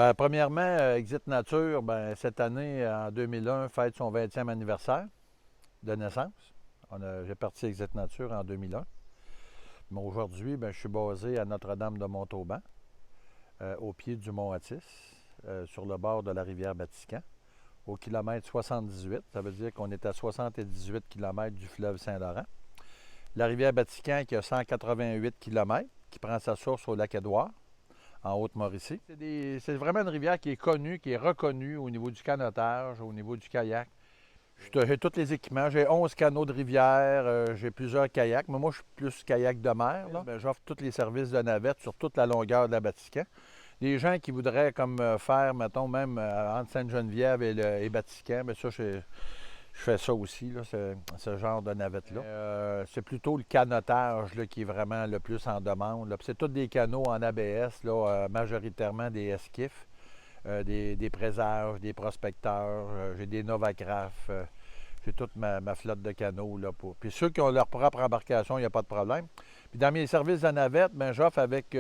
Bien, premièrement, Exit Nature, ben, cette année, en 2001, fête son 20e anniversaire de naissance. J'ai parti Exit Nature en 2001. Mais aujourd'hui, ben, je suis basé à Notre-Dame de Montauban, au pied du mont Atis, sur le bord de la rivière Batiscan, au kilomètre 78. Ça veut dire qu'on est à 78 km du fleuve Saint-Laurent. La rivière Batiscan qui a 188 km, qui prend sa source au lac Édouard, en Haute-Mauricie. C'est vraiment une rivière qui est connue, qui est reconnue au niveau du canotage, au niveau du kayak. J'ai tous les équipements. J'ai 11 canots de rivière, j'ai plusieurs kayaks, mais moi, je suis plus kayak de mer. J'offre tous les services de navette sur toute la longueur de la Batiscan. Les gens qui voudraient comme faire, mettons, même entre Sainte-Geneviève et Batiscan, bien ça, je fais ça aussi, là, ce genre de navette-là. C'est plutôt le canotage là, qui est vraiment le plus en demande. C'est tous des canots en ABS, là, majoritairement des esquifs, des présages, des prospecteurs, j'ai des Novacraft, j'ai toute ma flotte de canots. Là, Puis ceux qui ont leur propre embarcation, il n'y a pas de problème. Puis dans mes services de navette, ben, j'offre avec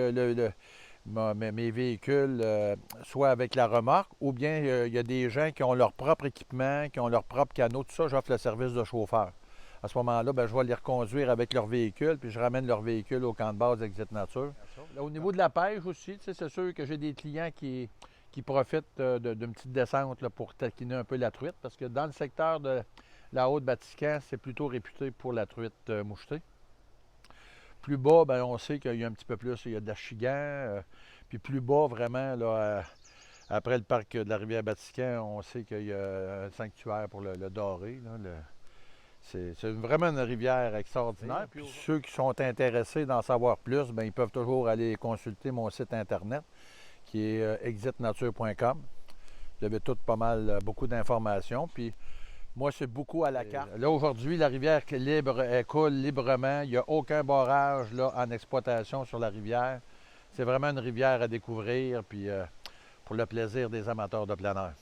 mes véhicules, soit avec la remorque, ou bien il y a des gens qui ont leur propre équipement, qui ont leur propre canot, tout ça, j'offre le service de chauffeur. À ce moment-là, ben, je vais les reconduire avec leur véhicule, puis je ramène leur véhicule au camp de base Exit Nature. Là, au niveau de la pêche aussi, c'est sûr que j'ai des clients qui profitent d'une petite descente là, pour taquiner un peu la truite, parce que dans le secteur de la Haute-Batiscan, c'est plutôt réputé pour la truite mouchetée. Plus bas, ben, on sait qu'il y a un petit peu plus, il y a de l'achigan. Puis plus bas, vraiment, là, après le parc de la rivière Batiscan, on sait qu'il y a un sanctuaire pour le doré. C'est vraiment une rivière extraordinaire. Puis ceux qui sont intéressés d'en savoir plus, ben, ils peuvent toujours aller consulter mon site internet qui est exitnature.com. Vous avez tout pas mal, beaucoup d'informations. Puis moi, c'est beaucoup à la carte. Là, aujourd'hui, la rivière elle coule librement. Il n'y a aucun barrage là, en exploitation sur la rivière. C'est vraiment une rivière à découvrir, puis pour le plaisir des amateurs de plein air.